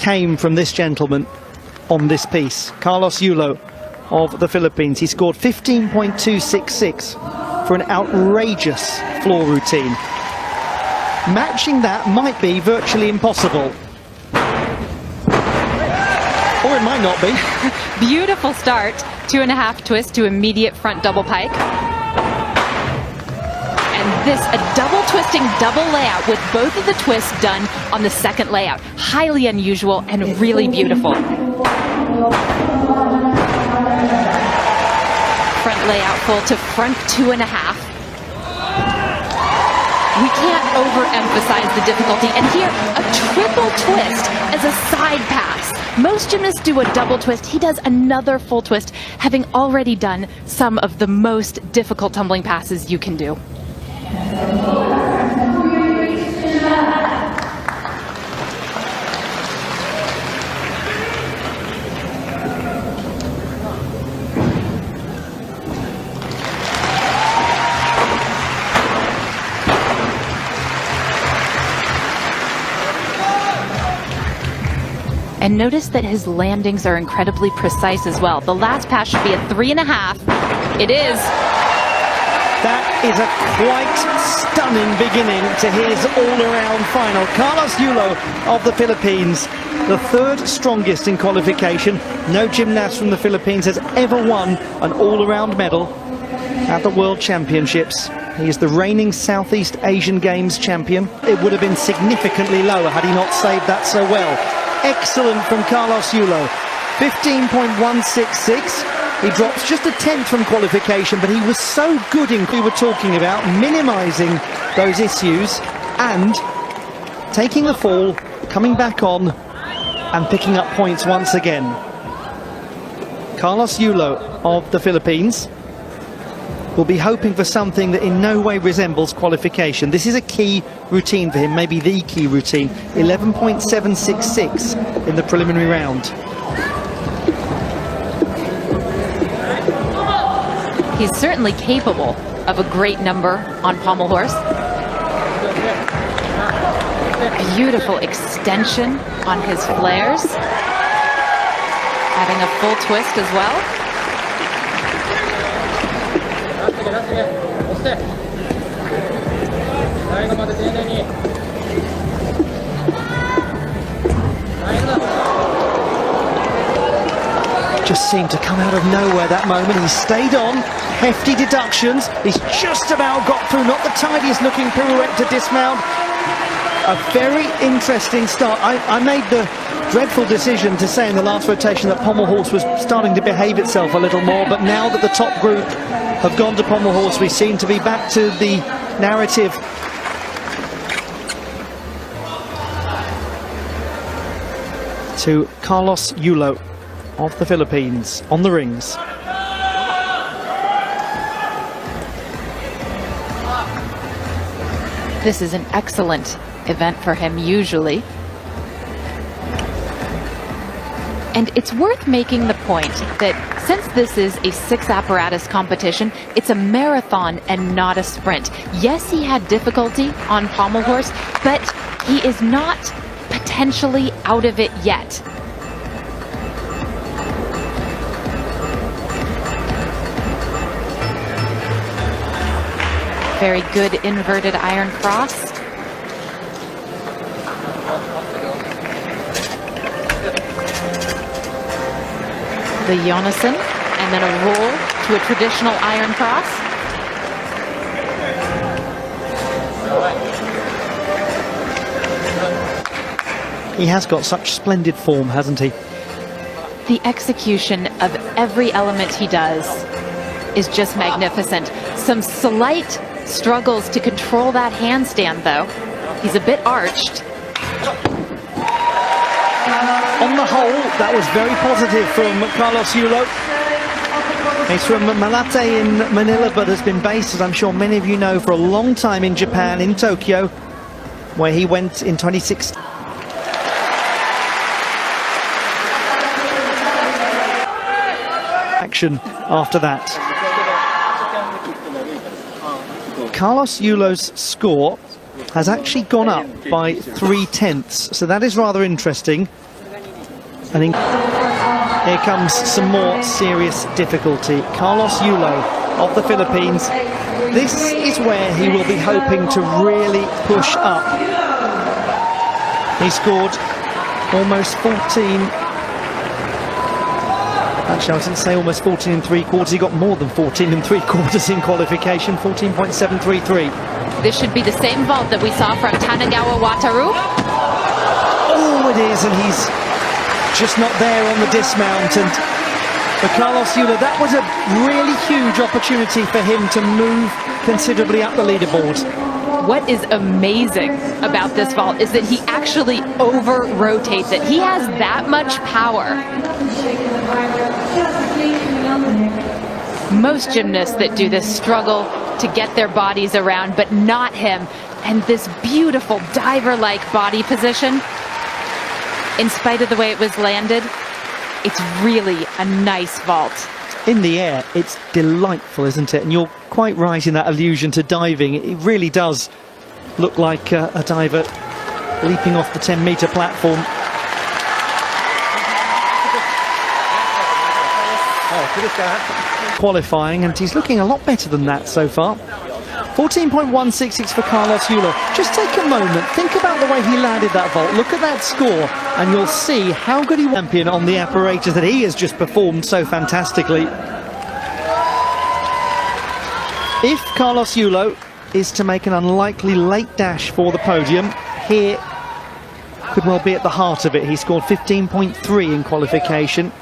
came from this gentleman on this piece, Carlos Yulo of the Philippines. He scored 15.266 for an outrageous floor routine. Matching that might be virtually impossible. Or it might not be. Beautiful start. 2.5 twist to immediate front double pike. And this, a double twisting double layout with both of the twists done on the second layout. Highly unusual and really beautiful. Front layout full to front 2.5. We can't overemphasize the difficulty. And here, a triple twist as a side pass. Most gymnasts do a double twist. He does another full twist, having already done some of the most difficult tumbling passes you can do. And notice that his landings are incredibly precise as well. The last pass should be a 3.5. It is. That is a quite stunning beginning to his all-around final. Carlos Yulo of the Philippines, the third strongest in qualification. No gymnast from the Philippines has ever won an all-around medal at the World Championships. He is the reigning Southeast Asian Games champion. It would have been significantly lower had he not saved that so well. Excellent from Carlos Yulo. 15.166. He drops just a tenth from qualification, but he was so good in we were talking about, minimising those issues and taking the fall, coming back on and picking up points once again. Carlos Yulo of the Philippines will be hoping for something that in no way resembles qualification. This is a key routine for him, maybe the key routine. 11.766 in the preliminary round. He's certainly capable of a great number on pommel horse. Beautiful extension on his flares. Having a full twist as well. Just seemed to come out of nowhere that moment. He stayed on, hefty deductions. He's just about got through, not the tidiest looking pirouette to dismount. A very interesting start. I made the dreadful decision to say in the last rotation that pommel horse was starting to behave itself a little more, but now that the top group have gone to pommel horse, we seem to be back to the narrative. To Carlos Yulo of the Philippines on the rings. This is an excellent event for him usually. And it's worth making the point that since this is a 6-apparatus competition, it's a marathon and not a sprint. Yes, he had difficulty on pommel horse, but he is not potentially out of it yet. Very good inverted iron cross. The Jonassen, and then a roll to a traditional iron cross. He has got such splendid form, hasn't he? The execution of every element he does is just magnificent. Some slight struggles to control that handstand, though. He's a bit arched. On the whole, that was very positive from Carlos Yulo. He's from Malate in Manila, but has been based, as I'm sure many of you know, for a long time in Japan, in Tokyo, where he went in 2016. Action after that. Carlos Yulo's score has actually gone up by 3/10, so that is rather interesting. And here comes some more serious difficulty. Carlos Yulo of the Philippines. This is where he will be hoping to really push up. He scored almost 14. Actually, I was going to say almost 14 and 3/4. He got more than 14 and 3/4 in qualification, 14.733. This should be the same vault that we saw from Tanagawa Wataru. Oh, it is, and he's just not there on the dismount. And for Carlos Yulo, that was a really huge opportunity for him to move considerably up the leaderboard. What is amazing about this vault is that he actually over-rotates it. He has that much power. Most gymnasts that do this struggle to get their bodies around, but not him. And this beautiful diver-like body position, in spite of the way it was landed, it's really a nice vault. In the air, it's delightful, isn't it? And you're quite right in that allusion to diving. It really does look like a diver leaping off the 10-meter platform. Qualifying, and he's looking a lot better than that so far. 14.166 for Carlos Yulo. Just take a moment, think about the way he landed that vault, look at that score, and you'll see how good he was champion on the apparatus that he has just performed so fantastically. If Carlos Yulo is to make an unlikely late dash for the podium, here could well be at the heart of it. He scored 15.3 in qualification.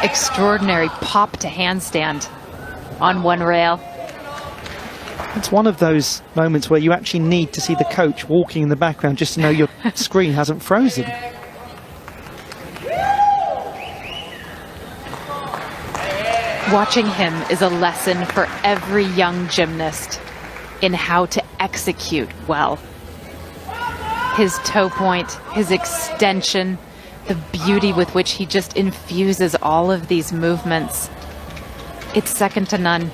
Extraordinary pop to handstand on one rail. It's one of those moments where you actually need to see the coach walking in the background just to know your screen hasn't frozen. Watching him is a lesson for every young gymnast in how to execute well. His toe point, his extension, the beauty with which he just infuses all of these movements. It's second to none.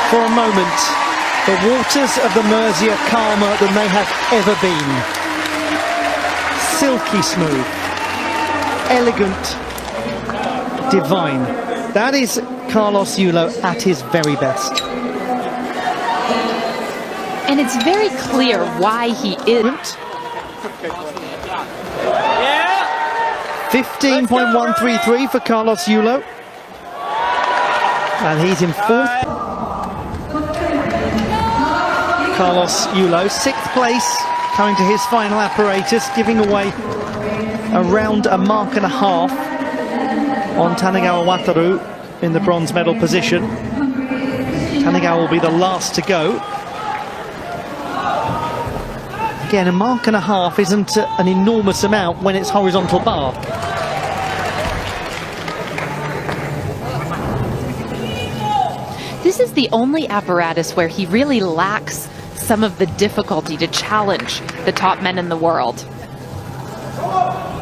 For a moment, the waters of the Mersey are calmer than they have ever been. Silky smooth, elegant, divine. That is Carlos Yulo at his very best. And it's very clear why he is. 15.133 for Carlos Yulo. And he's in fourth. Carlos Yulo, 6th place, coming to his final apparatus, giving away around a mark and a half on Tanagawa Wataru in the bronze medal position. Tanagawa will be the last to go. Again, a mark and a half isn't an enormous amount when it's horizontal bar. This is the only apparatus where he really lacks some of the difficulty to challenge the top men in the world.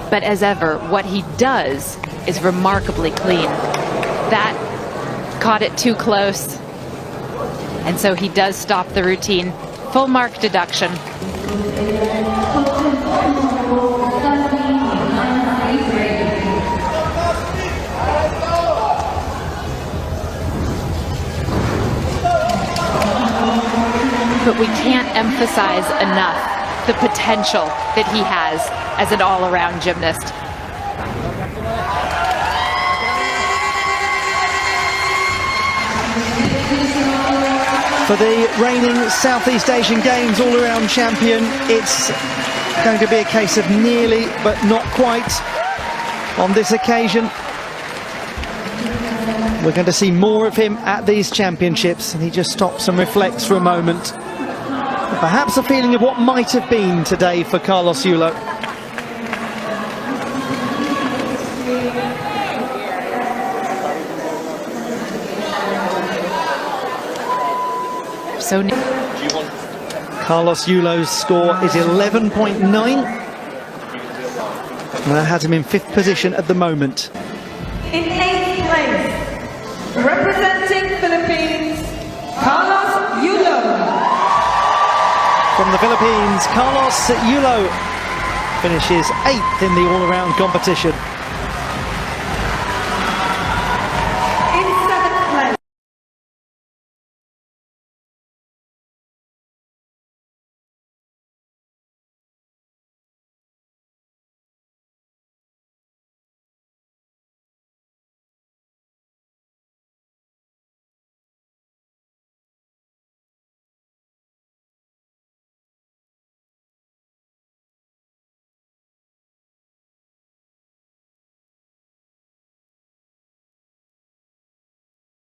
But as ever, what he does is remarkably clean. That caught it too close. And so he does stop the routine. Full mark deduction. But we can't emphasize enough the potential that he has as an all-around gymnast. For the reigning Southeast Asian Games all-around champion, it's going to be a case of nearly but not quite on this occasion. We're going to see more of him at these championships, and he just stops and reflects for a moment. Perhaps a feeling of what might have been today for Carlos Yulo. So Carlos Yulo's score is 11.9. And that has him in 5th position at the moment. In 8th place, representing Philippines, Carlos Yulo. From the Philippines, Carlos Yulo finishes 8th in the all-around competition.